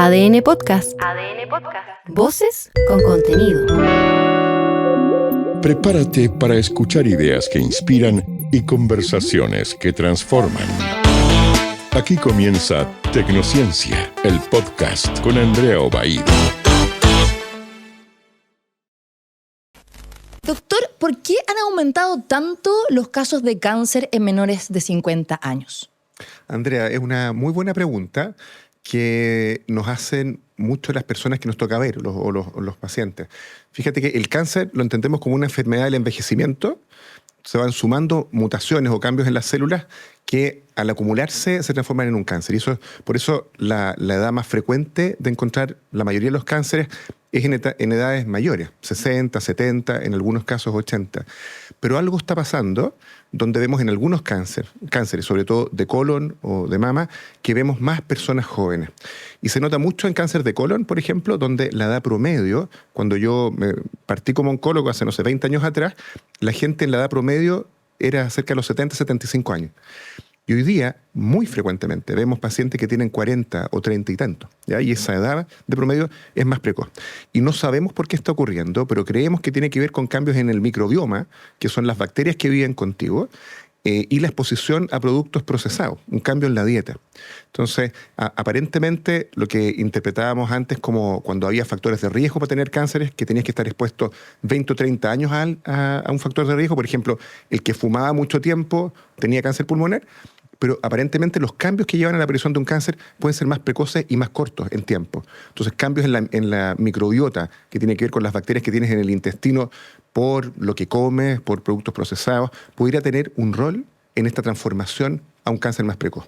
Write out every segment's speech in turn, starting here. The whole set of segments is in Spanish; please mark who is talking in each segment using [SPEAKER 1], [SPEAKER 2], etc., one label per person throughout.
[SPEAKER 1] ADN Podcast. ADN Podcast. Voces con contenido.
[SPEAKER 2] Prepárate para escuchar ideas que inspiran y conversaciones que transforman. Aquí comienza Tecnociencia, el podcast con Andrea Obaid.
[SPEAKER 3] Doctor, ¿por qué han aumentado tanto los casos de cáncer en menores de 50 años?
[SPEAKER 4] Andrea, es una muy buena pregunta que nos hacen mucho las personas que nos toca ver, los pacientes. Fíjate que el cáncer lo entendemos como una enfermedad del envejecimiento. Se van sumando mutaciones o cambios en las células que al acumularse se transforman en un cáncer. Y por eso la edad más frecuente de encontrar la mayoría de los cánceres es en edades mayores, 60, 70, en algunos casos 80. Pero algo está pasando donde vemos en algunos cánceres, sobre todo de colon o de mama, que vemos más personas jóvenes. Y se nota mucho en cáncer de colon, por ejemplo, donde la edad promedio, cuando yo me partí como oncólogo hace, 20 años atrás, la gente en la edad promedio era cerca de los 70, 75 años. Y hoy día, muy frecuentemente, vemos pacientes que tienen 40 o 30 y tanto, ¿ya? Y esa edad de promedio es más precoz. Y no sabemos por qué está ocurriendo, pero creemos que tiene que ver con cambios en el microbioma, que son las bacterias que viven contigo, y la exposición a productos procesados, un cambio en la dieta. Entonces, aparentemente, lo que interpretábamos antes como cuando había factores de riesgo para tener cánceres, que tenías que estar expuesto 20 o 30 años a un factor de riesgo, por ejemplo, el que fumaba mucho tiempo tenía cáncer pulmonar, pero aparentemente los cambios que llevan a la aparición de un cáncer pueden ser más precoces y más cortos en tiempo. Entonces, cambios en la microbiota, que tiene que ver con las bacterias que tienes en el intestino por lo que comes, por productos procesados, pudiera tener un rol en esta transformación a un cáncer más precoz.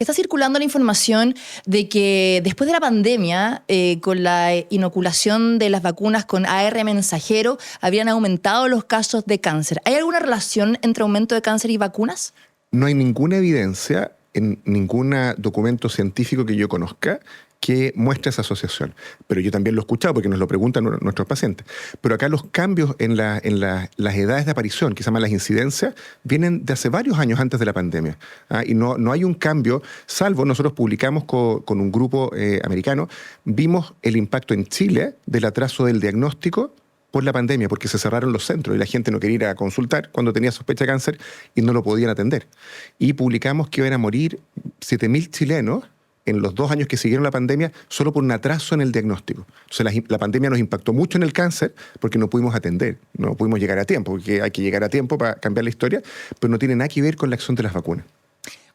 [SPEAKER 3] Está circulando la información de que después de la pandemia, con la inoculación de las vacunas con AR mensajero, habrían aumentado los casos de cáncer. ¿Hay alguna relación entre aumento de cáncer y vacunas?
[SPEAKER 4] No hay ninguna evidencia en ningún documento científico que yo conozca que muestre esa asociación. Pero yo también lo he escuchado porque nos lo preguntan nuestros pacientes. Pero acá los cambios en las edades de aparición, que se llaman las incidencias, vienen de hace varios años antes de la pandemia. Y no hay un cambio, salvo nosotros publicamos con un grupo americano, vimos el impacto en Chile del atraso del diagnóstico por la pandemia, porque se cerraron los centros y la gente no quería ir a consultar cuando tenía sospecha de cáncer y no lo podían atender. Y publicamos que iban a morir 7.000 chilenos en los 2 años que siguieron la pandemia solo por un atraso en el diagnóstico. Entonces la pandemia nos impactó mucho en el cáncer porque no pudimos atender, no pudimos llegar a tiempo, porque hay que llegar a tiempo para cambiar la historia, pero no tiene nada que ver con la acción de las vacunas.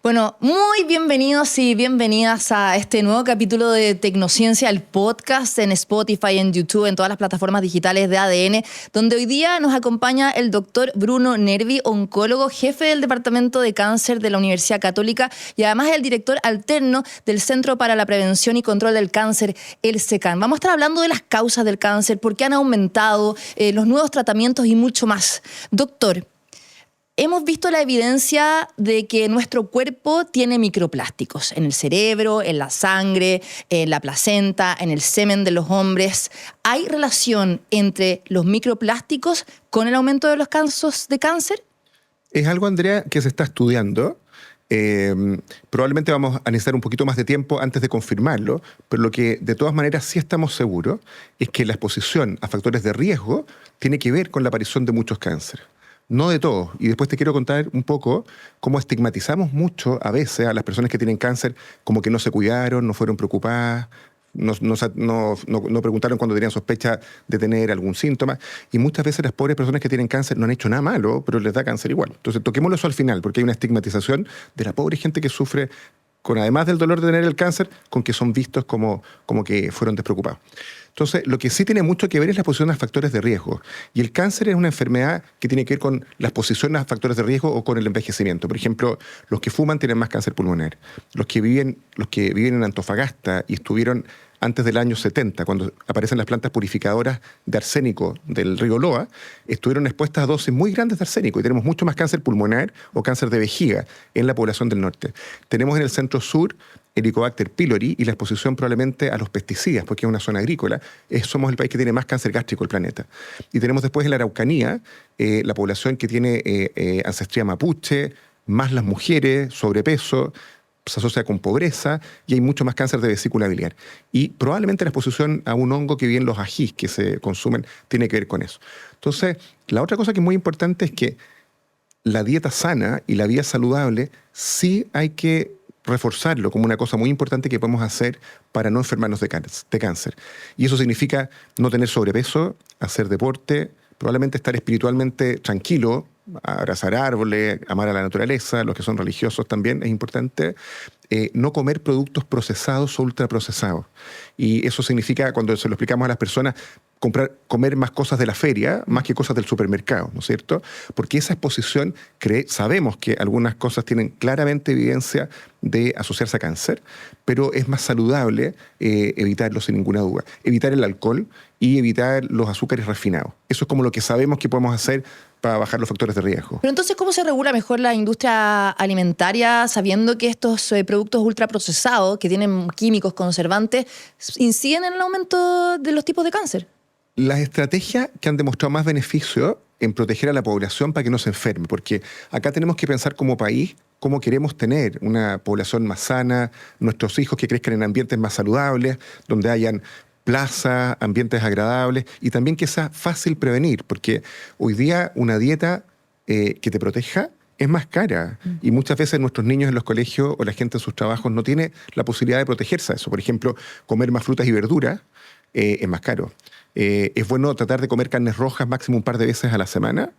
[SPEAKER 3] Bueno, muy bienvenidos y bienvenidas a este nuevo capítulo de Tecnociencia, el podcast en Spotify, en YouTube, en todas las plataformas digitales de ADN, donde hoy día nos acompaña el doctor Bruno Nervi, oncólogo, jefe del Departamento de Cáncer de la Universidad Católica y además el director alterno del Centro para la Prevención y Control del Cáncer, el CECAN. Vamos a estar hablando de las causas del cáncer, por qué han aumentado, los nuevos tratamientos y mucho más. Doctor, hemos visto la evidencia de que nuestro cuerpo tiene microplásticos en el cerebro, en la sangre, en la placenta, en el semen de los hombres. ¿Hay relación entre los microplásticos con el aumento de los casos de cáncer?
[SPEAKER 4] Es algo, Andrea, que se está estudiando. Probablemente vamos a necesitar un poquito más de tiempo antes de confirmarlo, pero lo que de todas maneras sí estamos seguros es que la exposición a factores de riesgo tiene que ver con la aparición de muchos cánceres. No de todos. Y después te quiero contar un poco cómo estigmatizamos mucho a veces a las personas que tienen cáncer, como que no se cuidaron, no fueron preocupadas, no preguntaron cuando tenían sospecha de tener algún síntoma. Y muchas veces las pobres personas que tienen cáncer no han hecho nada malo, pero les da cáncer igual. Entonces toquémoslo eso al final, porque hay una estigmatización de la pobre gente que sufre con, además del dolor de tener el cáncer, con que son vistos como que fueron despreocupados. Entonces, lo que sí tiene mucho que ver es la exposición a factores de riesgo. Y el cáncer es una enfermedad que tiene que ver con la exposición a factores de riesgo o con el envejecimiento. Por ejemplo, los que fuman tienen más cáncer pulmonar. Los que viven en Antofagasta y estuvieron antes del año 70, cuando aparecen las plantas purificadoras de arsénico del río Loa, estuvieron expuestas a dosis muy grandes de arsénico y tenemos mucho más cáncer pulmonar o cáncer de vejiga en la población del norte. Tenemos en el centro sur Helicobacter pylori y la exposición probablemente a los pesticidas, porque es una zona agrícola. Somos el país que tiene más cáncer gástrico del planeta. Y tenemos después en la Araucanía la población que tiene ancestría mapuche, más las mujeres, sobrepeso, se asocia con pobreza y hay mucho más cáncer de vesícula biliar. Y probablemente la exposición a un hongo que viven los ajís que se consumen tiene que ver con eso. Entonces, la otra cosa que es muy importante es que la dieta sana y la vida saludable sí hay que reforzarlo como una cosa muy importante que podemos hacer para no enfermarnos de cáncer. Y eso significa no tener sobrepeso, hacer deporte, probablemente estar espiritualmente tranquilo, abrazar árboles, amar a la naturaleza, los que son religiosos también es importante, no comer productos procesados o ultraprocesados. Y eso significa, cuando se lo explicamos a las personas, comer más cosas de la feria, más que cosas del supermercado, ¿no es cierto? Porque esa exposición, sabemos que algunas cosas tienen claramente evidencia de asociarse a cáncer, pero es más saludable evitarlo sin ninguna duda. Evitar el alcohol y evitar los azúcares refinados. Eso es como lo que sabemos que podemos hacer para bajar los factores de riesgo.
[SPEAKER 3] Pero entonces, ¿cómo se regula mejor la industria alimentaria sabiendo que estos productos ultraprocesados, que tienen químicos conservantes, inciden en el aumento de los tipos de cáncer?
[SPEAKER 4] Las estrategias que han demostrado más beneficio en proteger a la población para que no se enferme, porque acá tenemos que pensar como país cómo queremos tener una población más sana, nuestros hijos que crezcan en ambientes más saludables, donde hayan plazas, ambientes agradables y también que sea fácil prevenir, porque hoy día una dieta que te proteja es más cara y muchas veces nuestros niños en los colegios o la gente en sus trabajos no tiene la posibilidad de protegerse a eso. Por ejemplo, comer más frutas y verduras es más caro. Es bueno tratar de comer carnes rojas máximo un par de veces a la semana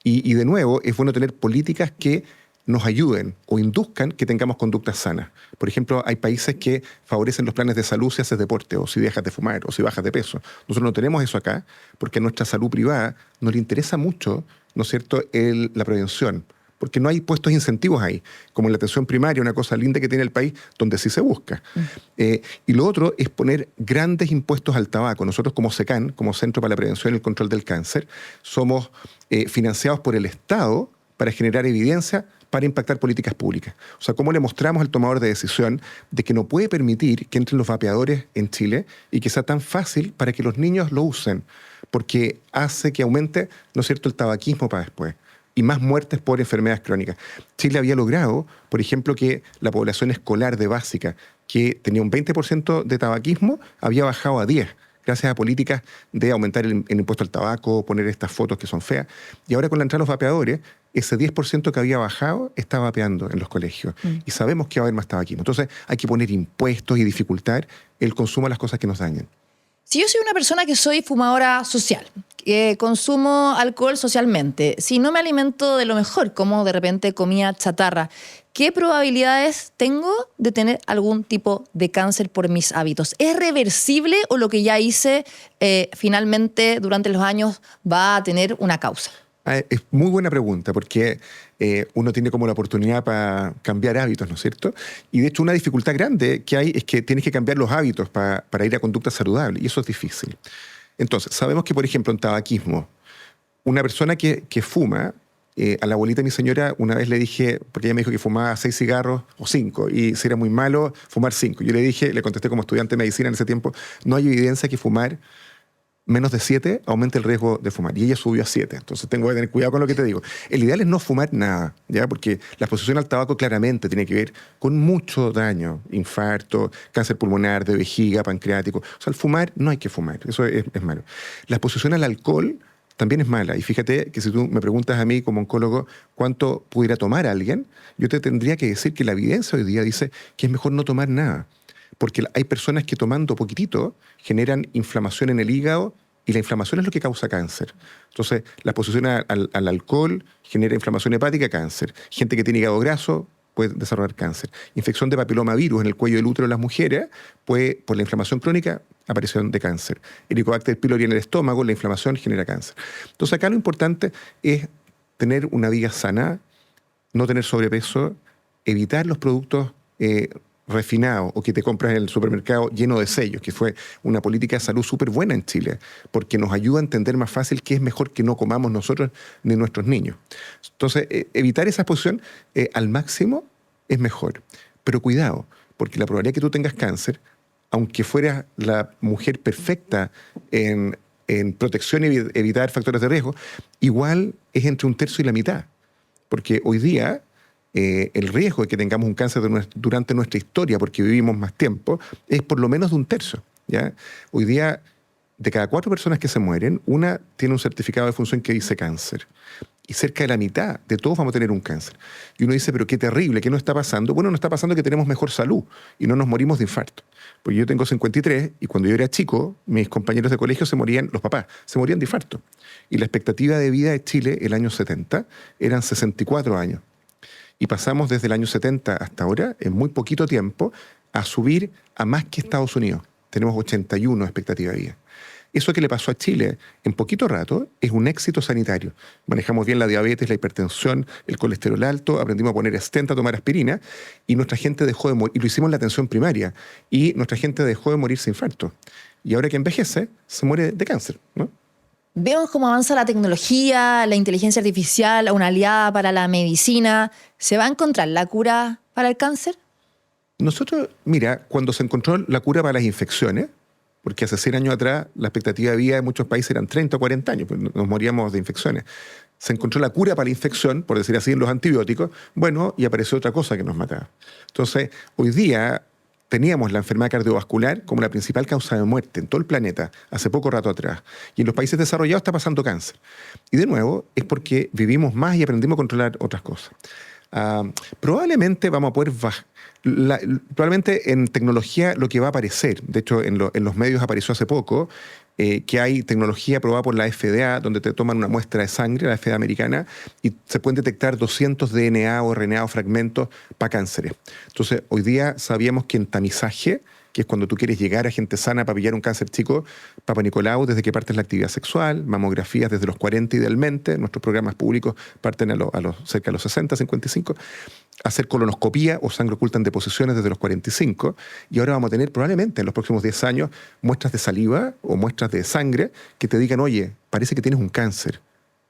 [SPEAKER 4] y de nuevo es bueno tener políticas que nos ayuden o induzcan que tengamos conductas sanas. Por ejemplo, hay países que favorecen los planes de salud si haces deporte o si dejas de fumar o si bajas de peso. Nosotros no tenemos eso acá porque a nuestra salud privada no le interesa mucho, ¿no es cierto?, la prevención. Porque no hay puestos incentivos ahí, como en la atención primaria, una cosa linda que tiene el país, donde sí se busca. Y lo otro es poner grandes impuestos al tabaco. Nosotros como SECAN, como Centro para la Prevención y el Control del Cáncer, somos financiados por el Estado para generar evidencia para impactar políticas públicas. O sea, cómo le mostramos al tomador de decisión de que no puede permitir que entren los vapeadores en Chile y que sea tan fácil para que los niños lo usen, porque hace que aumente, ¿no es cierto?, el tabaquismo para después y más muertes por enfermedades crónicas. Chile había logrado, por ejemplo, que la población escolar de básica, que tenía un 20% de tabaquismo, había bajado a 10%, gracias a políticas de aumentar el impuesto al tabaco, poner estas fotos que son feas. Y ahora con la entrada de los vapeadores, ese 10% que había bajado está vapeando en los colegios. Y sabemos que va a haber más tabaquismo. Entonces hay que poner impuestos y dificultar el consumo de las cosas que nos dañan.
[SPEAKER 3] Si yo soy una persona que soy fumadora social, que consumo alcohol socialmente, si no me alimento de lo mejor, como de repente comida chatarra, ¿qué probabilidades tengo de tener algún tipo de cáncer por mis hábitos? ¿Es reversible o lo que ya hice finalmente durante los años va a tener una causa?
[SPEAKER 4] Es muy buena pregunta porque uno tiene como la oportunidad para cambiar hábitos, ¿no es cierto? Y de hecho una dificultad grande que hay es que tienes que cambiar los hábitos para ir a conductas saludables y eso es difícil. Entonces, sabemos que, por ejemplo, en tabaquismo, una persona que fuma, a la abuelita de mi señora una vez le dije, porque ella me dijo que fumaba 6 cigarros o 5, y si era muy malo, fumar 5. Yo le contesté como estudiante de medicina en ese tiempo, no hay evidencia que fumar menos de 7 aumenta el riesgo de fumar. Y ella subió a 7. Entonces tengo que tener cuidado con lo que te digo. El ideal es no fumar nada, ¿ya? Porque la exposición al tabaco claramente tiene que ver con mucho daño. Infarto, cáncer pulmonar, de vejiga, pancreático. O sea, el fumar no hay que fumar. Eso es malo. La exposición al alcohol también es mala. Y fíjate que si tú me preguntas a mí como oncólogo cuánto pudiera tomar alguien, yo te tendría que decir que la evidencia hoy día dice que es mejor no tomar nada. Porque hay personas que tomando poquitito generan inflamación en el hígado y la inflamación es lo que causa cáncer. Entonces, la exposición al alcohol genera inflamación hepática, cáncer. Gente que tiene hígado graso puede desarrollar cáncer. Infección de papilomavirus en el cuello del útero de las mujeres puede, por la inflamación crónica, aparición de cáncer. Helicobacter pylori en el estómago, la inflamación genera cáncer. Entonces, acá lo importante es tener una vida sana, no tener sobrepeso, evitar los productos refinado o que te compras en el supermercado lleno de sellos, que fue una política de salud súper buena en Chile, porque nos ayuda a entender más fácil qué es mejor que no comamos nosotros ni nuestros niños. Entonces, evitar esa exposición al máximo es mejor. Pero cuidado, porque la probabilidad de que tú tengas cáncer, aunque fueras la mujer perfecta en protección y evitar factores de riesgo, igual es entre 1/3 y la mitad. Porque hoy día el riesgo de que tengamos un cáncer durante nuestra historia, porque vivimos más tiempo, es por lo menos de 1/3. ¿Ya? Hoy día, de cada 4 personas que se mueren, una tiene un certificado de función que dice cáncer. Y cerca de la mitad de todos vamos a tener un cáncer. Y uno dice, pero qué terrible, ¿qué nos está pasando? Bueno, nos está pasando que tenemos mejor salud y no nos morimos de infarto. Porque yo tengo 53 y cuando yo era chico, mis compañeros de colegio los papás, se morían de infarto. Y la expectativa de vida de Chile, el año 70, eran 64 años. Y pasamos desde el año 70 hasta ahora, en muy poquito tiempo, a subir a más que Estados Unidos. Tenemos 81 expectativa de vida. Eso que le pasó a Chile en poquito rato es un éxito sanitario. Manejamos bien la diabetes, la hipertensión, el colesterol alto, aprendimos a poner stent, a tomar aspirina, y nuestra gente dejó de morir, y lo hicimos en la atención primaria, y nuestra gente dejó de morirse de infarto. Y ahora que envejece, se muere de cáncer, ¿no?
[SPEAKER 3] Vemos cómo avanza la tecnología, la inteligencia artificial, una aliada para la medicina. ¿Se va a encontrar la cura para el cáncer?
[SPEAKER 4] Nosotros, mira, cuando se encontró la cura para las infecciones, porque hace 100 años atrás la expectativa de vida en muchos países eran 30 o 40 años, pues nos moríamos de infecciones. Se encontró la cura para la infección, por decir así, en los antibióticos, bueno, y apareció otra cosa que nos mataba. Entonces, hoy día teníamos la enfermedad cardiovascular como la principal causa de muerte en todo el planeta, hace poco rato atrás. Y en los países desarrollados está pasando cáncer. Y de nuevo, es porque vivimos más y aprendimos a controlar otras cosas. Probablemente vamos a poder probablemente en tecnología lo que va a aparecer, de hecho en los medios apareció hace poco, que hay tecnología aprobada por la FDA, donde te toman una muestra de sangre, la FDA americana, y se pueden detectar 200 DNA o RNA o fragmentos para cánceres. Entonces, hoy día sabíamos que en tamizaje, que es cuando tú quieres llegar a gente sana para pillar un cáncer chico, Papa Nicolau, desde que partes la actividad sexual, mamografías desde los 40 idealmente, nuestros programas públicos parten cerca de los 60, 55, hacer colonoscopía o sangre oculta en deposiciones desde los 45, y ahora vamos a tener probablemente en los próximos 10 años muestras de saliva o muestras de sangre que te digan, oye, parece que tienes un cáncer.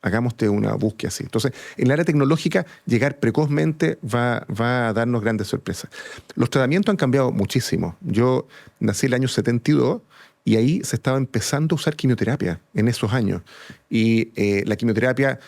[SPEAKER 4] Hagámoste una búsqueda así. Entonces, en el área tecnológica, llegar precozmente va a darnos grandes sorpresas. Los tratamientos han cambiado muchísimo. Yo nací el año 72 y ahí se estaba empezando a usar quimioterapia en esos años. Y la quimioterapia,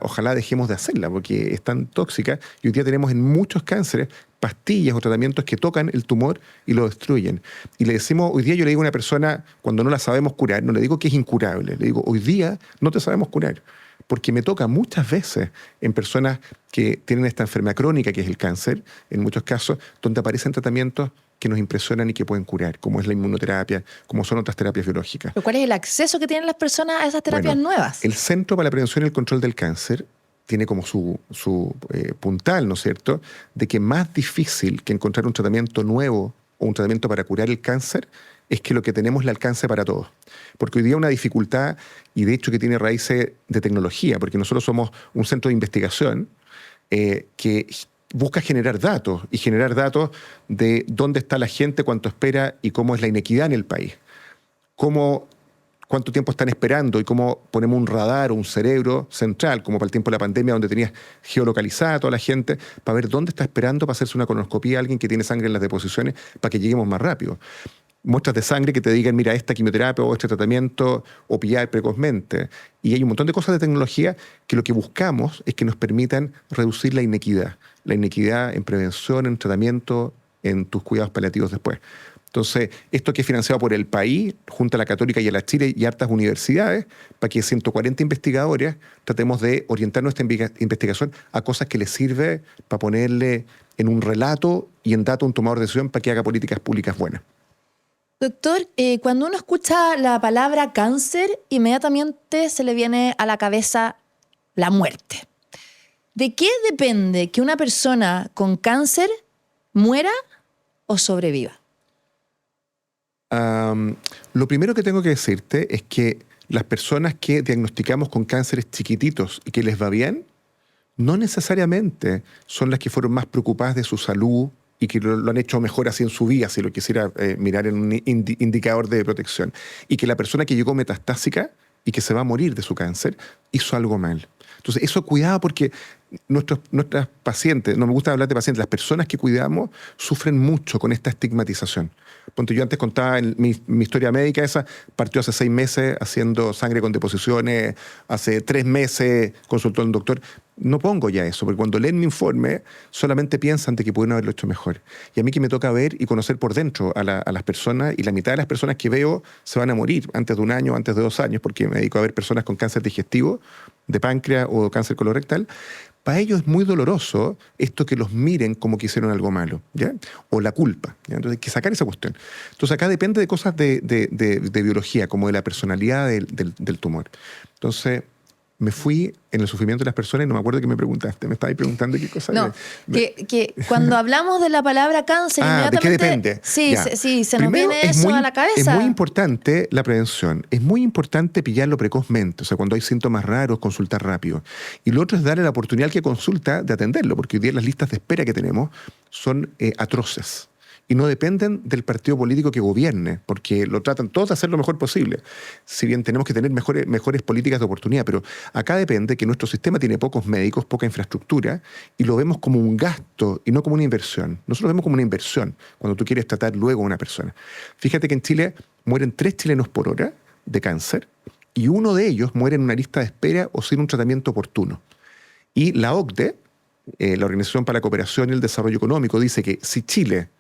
[SPEAKER 4] ojalá dejemos de hacerla porque es tan tóxica. Y hoy día tenemos en muchos cánceres pastillas o tratamientos que tocan el tumor y lo destruyen. Y le decimos, hoy día yo le digo a una persona, cuando no la sabemos curar, no le digo que es incurable, le digo, hoy día no te sabemos curar. Porque me toca muchas veces en personas que tienen esta enfermedad crónica, que es el cáncer, en muchos casos, donde aparecen tratamientos que nos impresionan y que pueden curar, como es la inmunoterapia, como son otras terapias biológicas.
[SPEAKER 3] ¿Pero cuál es el acceso que tienen las personas a esas terapias nuevas?
[SPEAKER 4] El Centro para la Prevención y el Control del Cáncer tiene como su puntal, ¿no es cierto?, de que más difícil que encontrar un tratamiento nuevo o un tratamiento para curar el cáncer es que lo que tenemos le alcance para todos. Porque hoy día una dificultad, y de hecho que tiene raíces de tecnología, porque nosotros somos un centro de investigación que busca generar datos, y generar datos de dónde está la gente, cuánto espera y cómo es la inequidad en el país. Cuánto tiempo están esperando y cómo ponemos un radar o un cerebro central, como para el tiempo de la pandemia, donde tenías geolocalizada a toda la gente, para ver dónde está esperando para hacerse una colonoscopía a alguien que tiene sangre en las deposiciones, para que lleguemos más rápido. Muestras de sangre que te digan, mira, esta quimioterapia o este tratamiento, o pillar precozmente. Y hay un montón de cosas de tecnología que lo que buscamos es que nos permitan reducir la inequidad en prevención, en tratamiento, en tus cuidados paliativos después. Entonces, esto que es financiado por el país, junto a la Católica y a la Chile y hartas universidades, para que 140 investigadores tratemos de orientar nuestra investigación a cosas que les sirve para ponerle en un relato y en dato a un tomador de decisión para que haga políticas públicas buenas.
[SPEAKER 3] Doctor, cuando uno escucha la palabra cáncer, inmediatamente se le viene a la cabeza la muerte. ¿De qué depende que una persona con cáncer muera o sobreviva?
[SPEAKER 4] Lo primero que tengo que decirte es que las personas que diagnosticamos con cánceres chiquititos y que les va bien, no necesariamente son las que fueron más preocupadas de su salud y que lo han hecho mejor así en su vida, si lo quisiera mirar en un indicador de protección. Y que la persona que llegó metastásica y que se va a morir de su cáncer, hizo algo mal. Entonces, eso cuidado porque nuestras pacientes, no me gusta hablar de pacientes, las personas que cuidamos sufren mucho con esta estigmatización. Ponte, yo antes contaba mi historia médica, esa partió hace 6 meses haciendo sangre con deposiciones, hace 3 meses consultó a un doctor. no pongo ya eso, porque cuando leen mi informe solamente piensan de que pueden haberlo hecho mejor. Y a mí que me toca ver y conocer por dentro a las personas, y la mitad de las personas que veo se van a morir antes de 1 año, antes de 2 años, porque me dedico a ver personas con cáncer digestivo, de páncreas o cáncer colorectal. Para ellos es muy doloroso esto que los miren como que hicieron algo malo, ¿ya? O la culpa, ¿ya? Entonces hay que sacar esa cuestión. Entonces acá depende de cosas de biología, como de la personalidad del tumor. Entonces me fui en el sufrimiento de las personas y no me acuerdo qué me preguntaste. Me estabas preguntando qué cosa.
[SPEAKER 3] No, que cuando hablamos de la palabra cáncer, inmediatamente...
[SPEAKER 4] ¿de qué depende?
[SPEAKER 3] Sí, se nos viene eso a la cabeza.
[SPEAKER 4] Es muy importante la prevención. Es muy importante pillarlo precozmente. O sea, cuando hay síntomas raros, consultar rápido. Y lo otro es darle la oportunidad al que consulta de atenderlo, porque hoy día las listas de espera que tenemos son atroces. Y no dependen del partido político que gobierne, porque lo tratan todos de hacer lo mejor posible. Si bien tenemos que tener mejores políticas de oportunidad, pero acá depende que nuestro sistema tiene pocos médicos, poca infraestructura, y lo vemos como un gasto y no como una inversión. Nosotros lo vemos como una inversión cuando tú quieres tratar luego a una persona. Fíjate que en Chile mueren 3 chilenos por hora de cáncer, y 1 de ellos muere en una lista de espera o sin un tratamiento oportuno. Y la OCDE, la Organización para la Cooperación y el Desarrollo Económico, dice que si Chile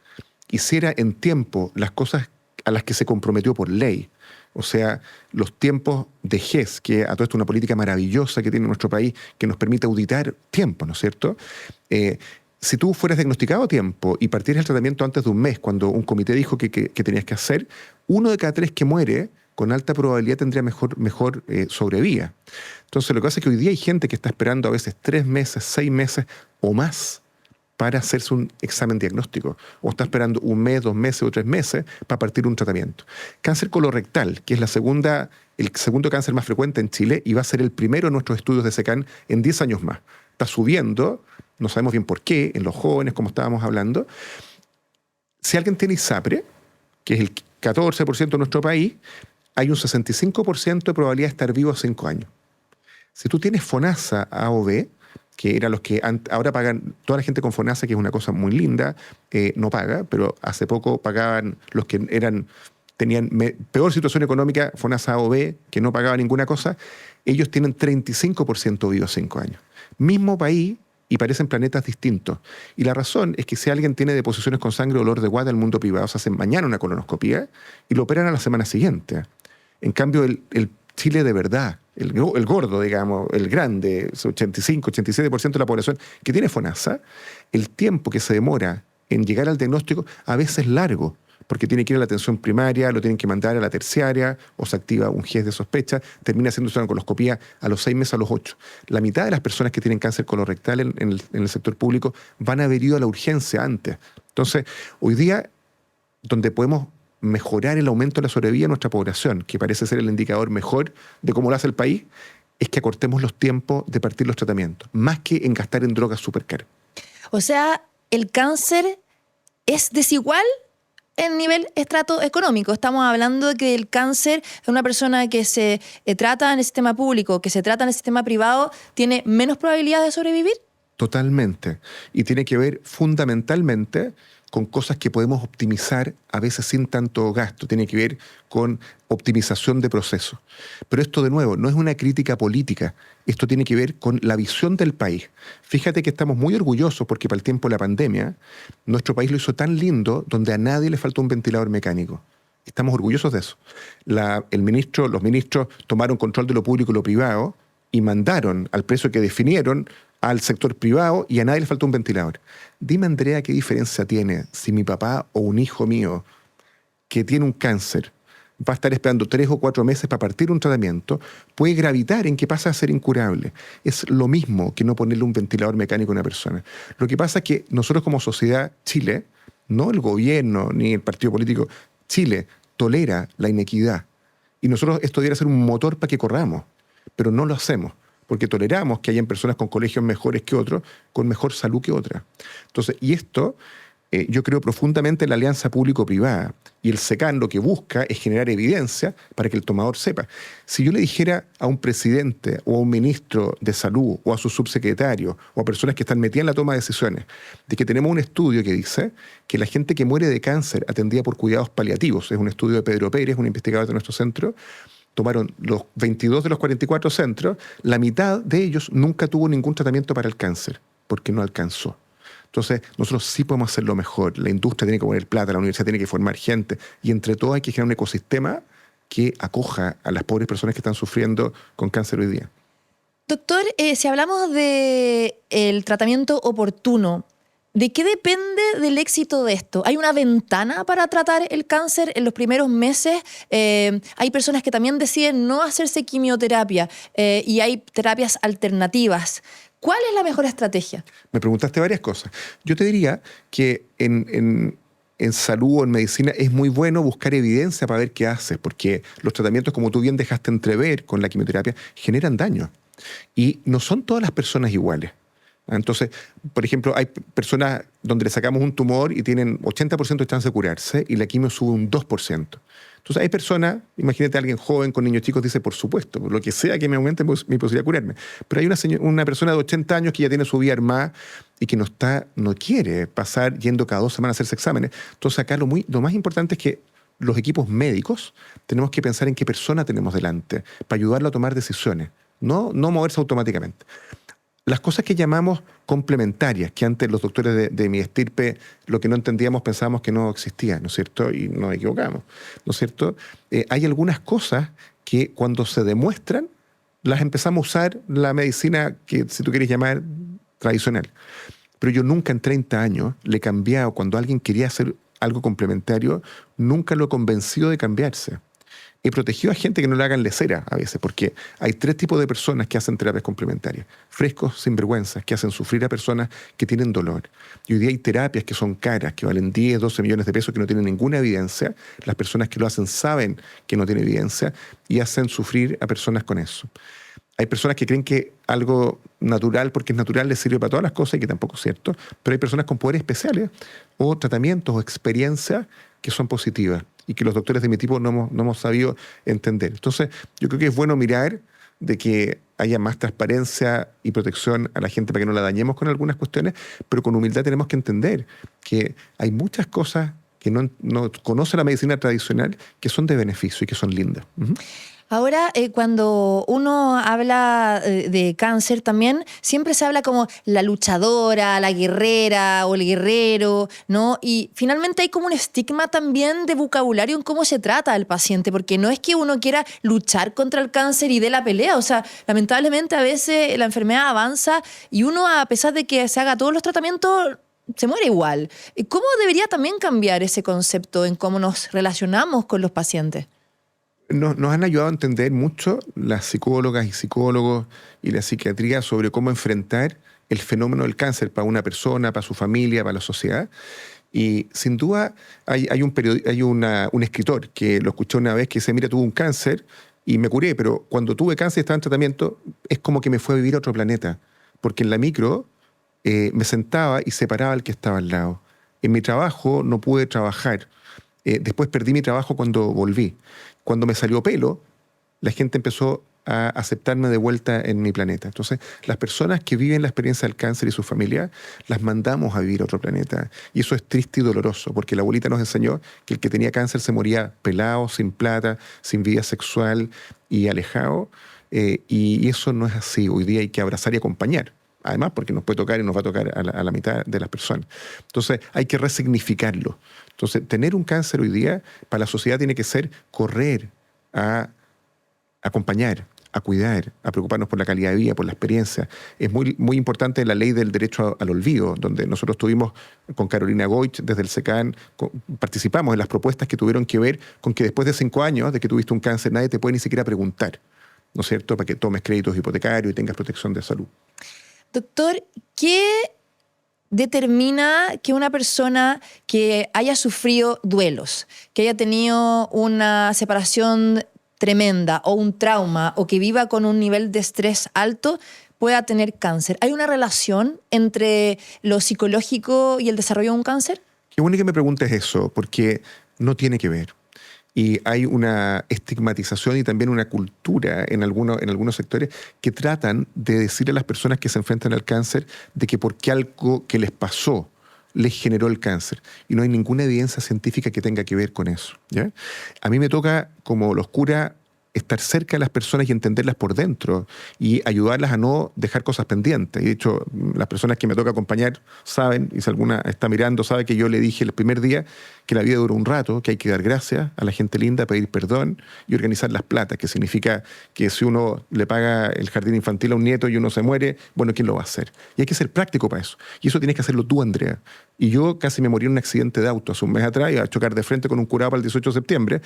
[SPEAKER 4] hiciera en tiempo las cosas a las que se comprometió por ley, o sea, los tiempos de GES, que a todo esto es una política maravillosa que tiene nuestro país, que nos permite auditar tiempo, ¿no es cierto? Si tú fueras diagnosticado a tiempo y partieras el tratamiento antes de 1 mes, cuando un comité dijo que tenías que hacer, 1 de cada 3 que muere, con alta probabilidad tendría mejor sobrevida. Entonces, lo que pasa es que hoy día hay gente que está esperando a veces 3 meses, 6 meses o más para hacerse un examen diagnóstico, o está esperando 1 mes, 2 meses o 3 meses para partir un tratamiento. Cáncer colorectal, que es el segundo cáncer más frecuente en Chile y va a ser el primero en nuestros estudios de SECAN en 10 años más. Está subiendo, no sabemos bien por qué, en los jóvenes, como estábamos hablando. Si alguien tiene ISAPRE, que es el 14% de nuestro país, hay un 65% de probabilidad de estar vivo a 5 años. Si tú tienes FONASA A o B, que eran los que ahora pagan, toda la gente con FONASA, que es una cosa muy linda, no paga, pero hace poco pagaban los que tenían peor situación económica, FONASA A o B, que no pagaban ninguna cosa, ellos tienen 35% vivo a 5 años. Mismo país y parecen planetas distintos. Y la razón es que si alguien tiene deposiciones con sangre o dolor de guata en el mundo privado, se hacen mañana una colonoscopia y lo operan a la semana siguiente. En cambio, el Chile de verdad, el gordo, digamos, el grande, 85, 87% de la población que tiene FONASA, el tiempo que se demora en llegar al diagnóstico a veces es largo, porque tiene que ir a la atención primaria, lo tienen que mandar a la terciaria, o se activa un GES de sospecha, termina haciéndose una coloscopía a los 6 meses, a los 8. La mitad de las personas que tienen cáncer colorectal en el sector público van a haber ido a la urgencia antes. Entonces, hoy día, donde podemos mejorar el aumento de la sobrevida de nuestra población, que parece ser el indicador mejor de cómo lo hace el país, es que acortemos los tiempos de partir los tratamientos, más que en gastar en drogas súper caras.
[SPEAKER 3] O sea, el cáncer es desigual en nivel estrato económico. Estamos hablando de que el cáncer de una persona que se trata en el sistema público, que se trata en el sistema privado, tiene menos probabilidad de sobrevivir.
[SPEAKER 4] Totalmente. Y tiene que ver fundamentalmente con cosas que podemos optimizar a veces sin tanto gasto. Tiene que ver con optimización de procesos. Pero esto, de nuevo, no es una crítica política. Esto tiene que ver con la visión del país. Fíjate que estamos muy orgullosos porque para el tiempo de la pandemia, nuestro país lo hizo tan lindo donde a nadie le faltó un ventilador mecánico. Estamos orgullosos de eso. Los ministros tomaron control de lo público y lo privado y mandaron al precio que definieron al sector privado y a nadie le faltó un ventilador. Dime, Andrea, ¿qué diferencia tiene si mi papá o un hijo mío que tiene un cáncer va a estar esperando 3 o 4 meses para partir un tratamiento, puede gravitar en que pasa a ser incurable? Es lo mismo que no ponerle un ventilador mecánico a una persona. Lo que pasa es que nosotros como sociedad, Chile, no el gobierno ni el partido político, Chile tolera la inequidad. Y nosotros esto debería ser un motor para que corramos, pero no lo hacemos, porque toleramos que hayan personas con colegios mejores que otros, con mejor salud que otras. Entonces, y esto, yo creo profundamente en la alianza público-privada. Y el SECAN lo que busca es generar evidencia para que el tomador sepa. Si yo le dijera a un presidente o a un ministro de salud o a su subsecretario o a personas que están metidas en la toma de decisiones de que tenemos un estudio que dice que la gente que muere de cáncer atendida por cuidados paliativos, es un estudio de Pedro Pérez, un investigador de nuestro centro, tomaron los 22 de los 44 centros, la mitad de ellos nunca tuvo ningún tratamiento para el cáncer, porque no alcanzó. Entonces, nosotros sí podemos hacerlo mejor. La industria tiene que poner plata, la universidad tiene que formar gente, y entre todos hay que generar un ecosistema que acoja a las pobres personas que están sufriendo con cáncer hoy día.
[SPEAKER 3] Doctor, si hablamos del tratamiento oportuno, ¿de qué depende del éxito de esto? ¿Hay una ventana para tratar el cáncer en los primeros meses? Hay personas que también deciden no hacerse quimioterapia y hay terapias alternativas. ¿Cuál es la mejor estrategia?
[SPEAKER 4] Me preguntaste varias cosas. Yo te diría que en salud o en medicina es muy bueno buscar evidencia para ver qué haces, porque los tratamientos, como tú bien dejaste entrever con la quimioterapia, generan daño. Y no son todas las personas iguales. Entonces, por ejemplo, hay personas donde le sacamos un tumor y tienen 80% de chance de curarse y la quimio sube un 2%. Entonces hay personas, imagínate a alguien joven con niños chicos, dice, por supuesto, por lo que sea que me aumente mi posibilidad de curarme. Pero hay una persona de 80 años que ya tiene su vida armada y que no quiere pasar yendo cada 2 semanas a hacerse exámenes. Entonces acá lo más importante es que los equipos médicos tenemos que pensar en qué persona tenemos delante para ayudarlo a tomar decisiones, no moverse automáticamente. Las cosas que llamamos complementarias, que antes los doctores de mi estirpe lo que no entendíamos pensábamos que no existía, ¿no es cierto? Y nos equivocamos, ¿no es cierto? Hay algunas cosas que cuando se demuestran, las empezamos a usar la medicina que, si tú quieres llamar, tradicional. Pero yo nunca en 30 años le he cambiado, cuando alguien quería hacer algo complementario, nunca lo he convencido de cambiarse. He protegido a gente que no le hagan lesera a veces, porque hay 3 tipos de personas que hacen terapias complementarias. Frescos, sinvergüenzas, que hacen sufrir a personas que tienen dolor. Y hoy día hay terapias que son caras, que valen 10, 12 millones de pesos, que no tienen ninguna evidencia. Las personas que lo hacen saben que no tiene evidencia y hacen sufrir a personas con eso. Hay personas que creen que algo natural, porque es natural, les sirve para todas las cosas, y que tampoco es cierto. Pero hay personas con poderes especiales, o tratamientos, o experiencias que son positivas y que los doctores de mi tipo no hemos sabido entender. Entonces, yo creo que es bueno mirar de que haya más transparencia y protección a la gente para que no la dañemos con algunas cuestiones, pero con humildad tenemos que entender que hay muchas cosas que no conoce la medicina tradicional que son de beneficio y que son lindas. Uh-huh.
[SPEAKER 3] Ahora, cuando uno habla de cáncer también, siempre se habla como la luchadora, la guerrera o el guerrero, ¿no? Y finalmente hay como un estigma también de vocabulario en cómo se trata al paciente, porque no es que uno quiera luchar contra el cáncer y dé la pelea. O sea, lamentablemente a veces la enfermedad avanza y uno, a pesar de que se haga todos los tratamientos, se muere igual. ¿Cómo debería también cambiar ese concepto en cómo nos relacionamos con los pacientes?
[SPEAKER 4] Nos han ayudado a entender mucho las psicólogas y psicólogos y la psiquiatría sobre cómo enfrentar el fenómeno del cáncer para una persona, para su familia, para la sociedad. Y sin duda hay un escritor que lo escuché una vez que dice, mira, tuve un cáncer y me curé, pero cuando tuve cáncer y estaba en tratamiento, es como que me fue a vivir a otro planeta. Porque en la micro me sentaba y separaba al que estaba al lado. En mi trabajo no pude trabajar. Después perdí mi trabajo cuando volví. Cuando me salió pelo, la gente empezó a aceptarme de vuelta en mi planeta. Entonces, las personas que viven la experiencia del cáncer y su familia, las mandamos a vivir a otro planeta. Y eso es triste y doloroso, porque la abuelita nos enseñó que el que tenía cáncer se moría pelado, sin plata, sin vida sexual y alejado. Y eso no es así. Hoy día hay que abrazar y acompañar. Además, porque nos puede tocar y nos va a tocar a la mitad de las personas. Entonces, hay que resignificarlo. Entonces, tener un cáncer hoy día para la sociedad tiene que ser correr a acompañar, a cuidar, a preocuparnos por la calidad de vida, por la experiencia. Es muy, muy importante la ley del derecho al olvido, donde nosotros tuvimos con Carolina Goich desde el SECAN, participamos en las propuestas que tuvieron que ver con que después de 5 años de que tuviste un cáncer, nadie te puede ni siquiera preguntar, ¿no es cierto?, para que tomes créditos hipotecarios y tengas protección de salud.
[SPEAKER 3] Doctor, ¿qué determina que una persona que haya sufrido duelos, que haya tenido una separación tremenda o un trauma o que viva con un nivel de estrés alto pueda tener cáncer? ¿Hay una relación entre lo psicológico y el desarrollo de un cáncer?
[SPEAKER 4] Qué bueno que me preguntes eso, porque no tiene que ver. Y hay una estigmatización y también una cultura en algunos sectores que tratan de decirle a las personas que se enfrentan al cáncer de que porque algo que les pasó les generó el cáncer. Y no hay ninguna evidencia científica que tenga que ver con eso, ¿ya? A mí me toca, como los curas, estar cerca de las personas y entenderlas por dentro y ayudarlas a no dejar cosas pendientes. Y de hecho, las personas que me toca acompañar saben, y si alguna está mirando, sabe que yo le dije el primer día que la vida dura un rato, que hay que dar gracias a la gente linda, pedir perdón y organizar las platas, que significa que si uno le paga el jardín infantil a un nieto y uno se muere, bueno, ¿quién lo va a hacer? Y hay que ser práctico para eso. Y eso tienes que hacerlo tú, Andrea. Y yo casi me morí en un accidente de auto hace un mes atrás, iba a chocar de frente con un curado para el 18 de septiembre,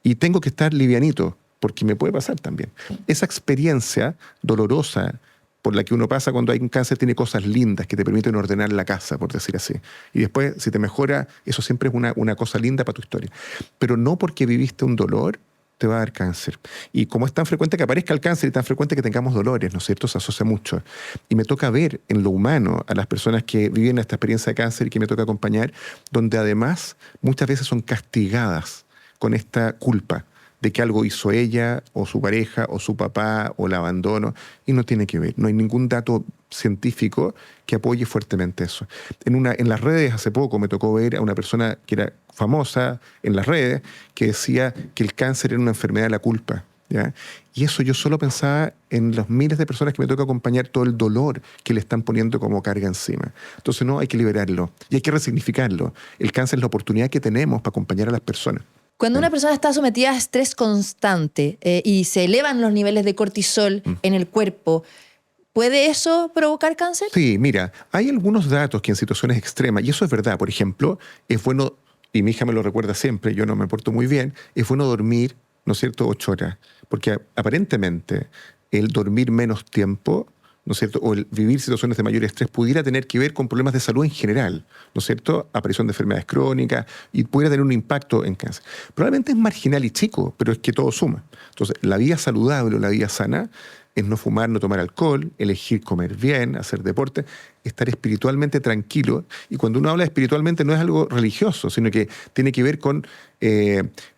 [SPEAKER 4] y tengo que estar livianito, porque me puede pasar también. Esa experiencia dolorosa por la que uno pasa cuando hay un cáncer tiene cosas lindas que te permiten ordenar la casa, por decir así. Y después, si te mejora, eso siempre es una cosa linda para tu historia. Pero no porque viviste un dolor te va a dar cáncer. Y como es tan frecuente que aparezca el cáncer y tan frecuente que tengamos dolores, ¿no es cierto? Se asocia mucho. Y me toca ver en lo humano a las personas que viven esta experiencia de cáncer y que me toca acompañar, donde además muchas veces son castigadas con esta culpa de que algo hizo ella, o su pareja, o su papá, o la abandono, y no tiene que ver. No hay ningún dato científico que apoye fuertemente eso. En las redes hace poco me tocó ver a una persona que era famosa en las redes, que decía que el cáncer era una enfermedad de la culpa, ¿ya? Y eso yo solo pensaba en los miles de personas que me toca acompañar, todo el dolor que le están poniendo como carga encima. Entonces no, hay que liberarlo, y hay que resignificarlo. El cáncer es la oportunidad que tenemos para acompañar a las personas.
[SPEAKER 3] Cuando una persona está sometida a estrés constante y se elevan los niveles de cortisol en el cuerpo, ¿puede eso provocar cáncer?
[SPEAKER 4] Sí, mira, hay algunos datos que en situaciones extremas, y eso es verdad, por ejemplo, es bueno, y mi hija me lo recuerda siempre, yo no me porto muy bien, es bueno dormir, ¿no es cierto?, 8 horas, porque aparentemente el dormir menos tiempo, ¿no es cierto?, o el vivir situaciones de mayor estrés pudiera tener que ver con problemas de salud en general, ¿no es cierto?, aparición de enfermedades crónicas, y pudiera tener un impacto en cáncer. Probablemente es marginal y chico, pero es que todo suma. Entonces, la vida saludable o la vida sana es no fumar, no tomar alcohol, elegir comer bien, hacer deporte, estar espiritualmente tranquilo. Y cuando uno habla espiritualmente no es algo religioso, sino que tiene que ver con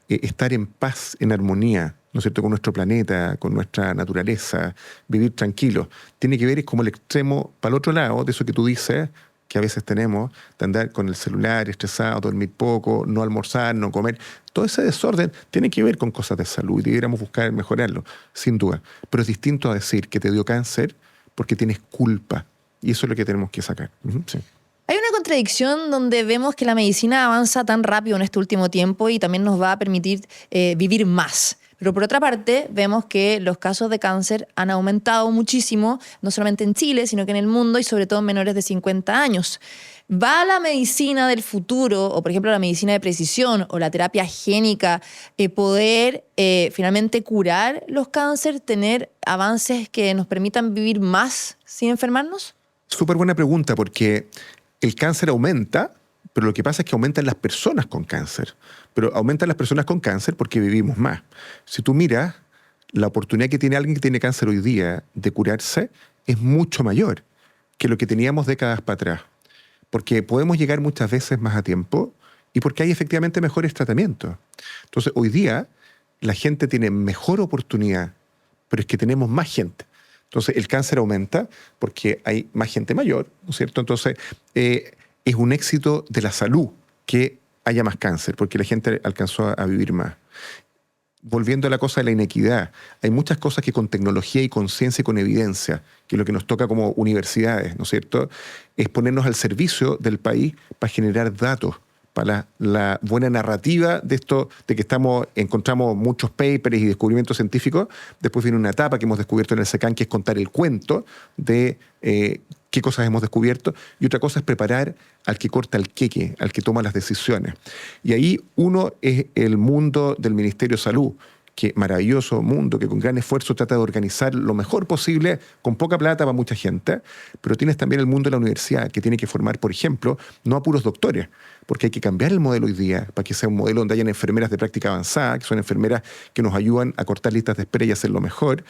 [SPEAKER 4] estar en paz, en armonía, ¿no es cierto?, con nuestro planeta, con nuestra naturaleza, vivir tranquilo. Tiene que ver, es como el extremo para el otro lado de eso que tú dices, que a veces tenemos, de andar con el celular, estresado, dormir poco, no almorzar, no comer. Todo ese desorden tiene que ver con cosas de salud y deberíamos buscar mejorarlo, sin duda. Pero es distinto a decir que te dio cáncer porque tienes culpa. Y eso es lo que tenemos que sacar. Sí.
[SPEAKER 3] Hay una contradicción donde vemos que la medicina avanza tan rápido en este último tiempo y también nos va a permitir vivir más. Pero por otra parte, vemos que los casos de cáncer han aumentado muchísimo, no solamente en Chile, sino que en el mundo y sobre todo en menores de 50 años. ¿Va la medicina del futuro, o por ejemplo la medicina de precisión o la terapia génica, poder finalmente curar los cánceres, tener avances que nos permitan vivir más sin enfermarnos?
[SPEAKER 4] Súper buena pregunta, porque el cáncer aumenta, pero lo que pasa es que aumentan las personas con cáncer. Pero aumentan las personas con cáncer porque vivimos más. Si tú miras, la oportunidad que tiene alguien que tiene cáncer hoy día de curarse es mucho mayor que lo que teníamos décadas para atrás. Porque podemos llegar muchas veces más a tiempo y porque hay efectivamente mejores tratamientos. Entonces, hoy día la gente tiene mejor oportunidad, pero es que tenemos más gente. Entonces, el cáncer aumenta porque hay más gente mayor, ¿no es cierto? Entonces, es un éxito de la salud que haya más cáncer, porque la gente alcanzó a vivir más. Volviendo a la cosa de la inequidad, hay muchas cosas que con tecnología y con ciencia y con evidencia, que es lo que nos toca como universidades, ¿no es cierto?, es ponernos al servicio del país para generar datos, para la buena narrativa de esto, de que encontramos muchos papers y descubrimientos científicos. Después viene una etapa que hemos descubierto en el SECAN, que es contar el cuento de qué cosas hemos descubierto, y otra cosa es preparar al que corta el queque, al que toma las decisiones. Y ahí uno es el mundo del Ministerio de Salud, que maravilloso mundo, que con gran esfuerzo trata de organizar lo mejor posible, con poca plata para mucha gente, pero tienes también el mundo de la universidad, que tiene que formar, por ejemplo, no a puros doctores, porque hay que cambiar el modelo hoy día para que sea un modelo donde hayan enfermeras de práctica avanzada, que son enfermeras que nos ayudan a cortar listas de espera y hacerlo mejor,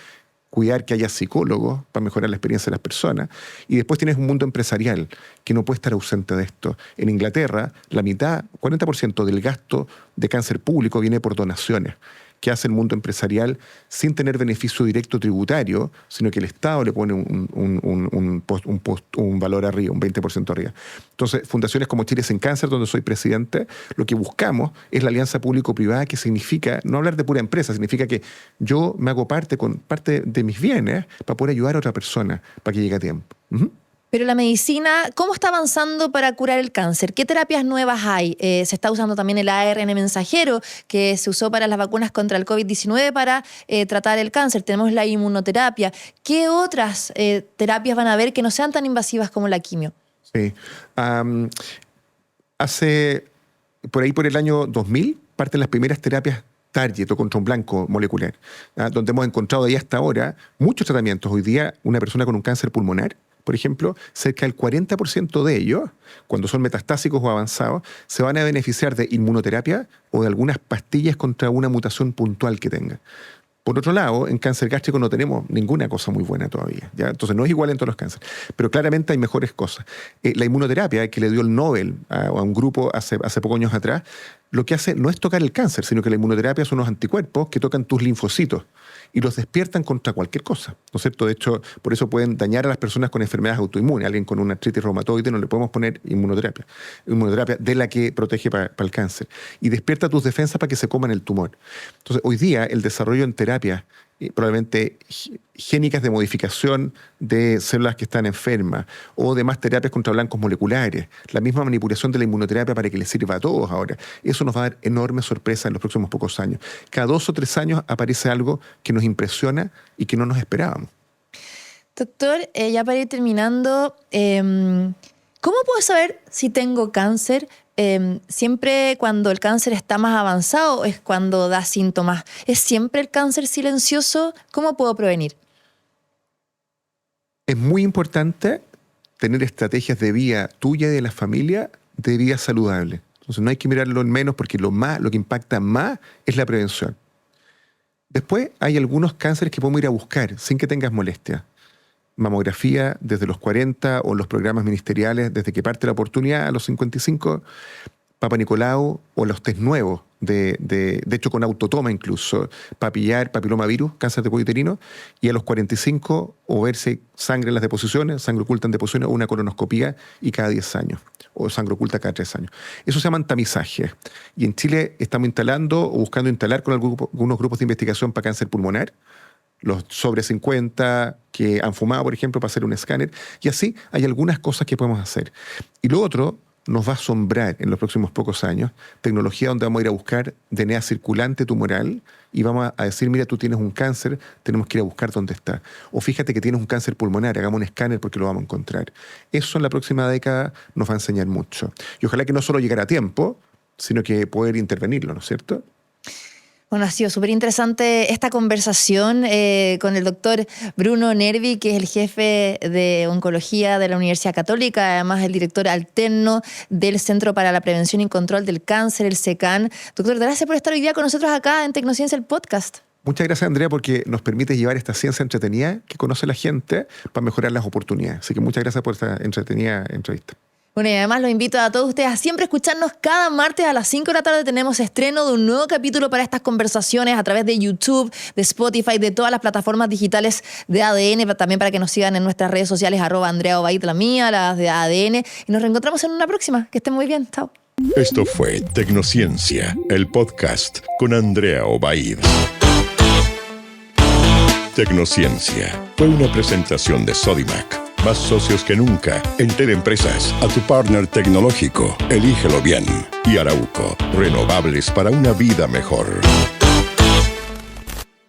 [SPEAKER 4] cuidar que haya psicólogos para mejorar la experiencia de las personas. Y después tienes un mundo empresarial que no puede estar ausente de esto. En Inglaterra, la mitad, 40% del gasto de cáncer público viene por donaciones. que hace el mundo empresarial sin tener beneficio directo tributario, sino que el Estado le pone un valor arriba, un 20% arriba. Entonces, fundaciones como Chile Sin Cáncer, donde soy presidente, lo que buscamos es la alianza público-privada, que significa no hablar de pura empresa, significa que yo me hago parte con parte de mis bienes para poder ayudar a otra persona para que llegue a tiempo.
[SPEAKER 3] Pero la medicina, ¿cómo está avanzando para curar el cáncer? ¿Qué terapias nuevas hay? Se está usando también el ARN mensajero, que se usó para las vacunas contra el COVID-19 para tratar el cáncer. Tenemos la inmunoterapia. ¿Qué otras terapias van a haber que no sean tan invasivas como la quimio?
[SPEAKER 4] Sí. Por el año 2000, parten las primeras terapias target o contra un blanco molecular, donde hemos encontrado ahí hasta ahora muchos tratamientos. Hoy día, una persona con un cáncer pulmonar, por ejemplo, cerca del 40% de ellos, cuando son metastásicos o avanzados, se van a beneficiar de inmunoterapia o de algunas pastillas contra una mutación puntual que tenga. Por otro lado, en cáncer gástrico no tenemos ninguna cosa muy buena todavía, ¿ya? Entonces no es igual en todos los cánceres, pero claramente hay mejores cosas. La inmunoterapia, que le dio el Nobel a un grupo hace pocos años atrás, lo que hace no es tocar el cáncer, sino que la inmunoterapia son unos anticuerpos que tocan tus linfocitos y los despiertan contra cualquier cosa, ¿no es cierto? De hecho, por eso pueden dañar a las personas con enfermedades autoinmunes. Alguien con una artritis reumatoide no le podemos poner inmunoterapia de la que protege para el cáncer. Y despierta tus defensas para que se coman el tumor. Entonces, hoy día, el desarrollo en terapias probablemente génicas de modificación de células que están enfermas o de más terapias contra blancos moleculares, la misma manipulación de la inmunoterapia para que les sirva a todos ahora. Eso nos va a dar enorme sorpresa en los próximos pocos años. Cada 2 o 3 años aparece algo que nos impresiona y que no nos esperábamos.
[SPEAKER 3] Doctor, ya para ir terminando, ¿cómo puedo saber si tengo cáncer? Siempre cuando el cáncer está más avanzado es cuando da síntomas. ¿Es siempre el cáncer silencioso? ¿Cómo puedo prevenir?
[SPEAKER 4] Es muy importante tener estrategias de vida tuya y de la familia de vida saludable. Entonces no hay que mirarlo en menos, porque lo que impacta más es la prevención. Después hay algunos cánceres que podemos ir a buscar sin que tengas molestia. Mamografía desde los 40 o los programas ministeriales desde que parte la oportunidad a los 55, Papa Nicolau o los test nuevos, de hecho con autotoma incluso, para pillar papilomavirus, cáncer de cuello uterino, y a los 45 o verse sangre en las deposiciones, sangre oculta en deposiciones, o una colonoscopía y cada 10 años, o sangre oculta cada 3 años. Eso se llaman tamizajes. Y en Chile estamos instalando o buscando instalar con algunos grupos de investigación para cáncer pulmonar, los sobre 50 que han fumado, por ejemplo, para hacer un escáner. Y así hay algunas cosas que podemos hacer. Y lo otro nos va a asombrar en los próximos pocos años, tecnología donde vamos a ir a buscar DNA circulante tumoral y vamos a decir, mira, tú tienes un cáncer, tenemos que ir a buscar dónde está. O fíjate que tienes un cáncer pulmonar, hagamos un escáner porque lo vamos a encontrar. Eso en la próxima década nos va a enseñar mucho. Y ojalá que no solo llegar a tiempo, sino que poder intervenirlo, ¿no es cierto?
[SPEAKER 3] Bueno, ha sido súper interesante esta conversación con el doctor Bruno Nervi, que es el jefe de oncología de la Universidad Católica, además el director alterno del Centro para la Prevención y Control del Cáncer, el CECAN. Doctor, gracias por estar hoy día con nosotros acá en Tecnociencia, el podcast.
[SPEAKER 4] Muchas gracias, Andrea, porque nos permite llevar esta ciencia entretenida que conoce la gente para mejorar las oportunidades. Así que muchas gracias por esta entretenida entrevista.
[SPEAKER 3] Bueno, y además los invito a todos ustedes a siempre escucharnos cada martes a las 5 de la tarde. Tenemos estreno de un nuevo capítulo para estas conversaciones a través de YouTube, de Spotify, de todas las plataformas digitales de ADN, también para que nos sigan en nuestras redes sociales, @AndreaObaid, la mía, las de ADN. Y nos reencontramos en una próxima. Que estén muy bien. Chao.
[SPEAKER 2] Esto fue Tecnociencia, el podcast con Andrea Obaid. Tecnociencia fue una presentación de Sodimac. Más socios que nunca en Teleempresas. A tu partner tecnológico, elígelo bien. Y Arauco, renovables para una vida mejor.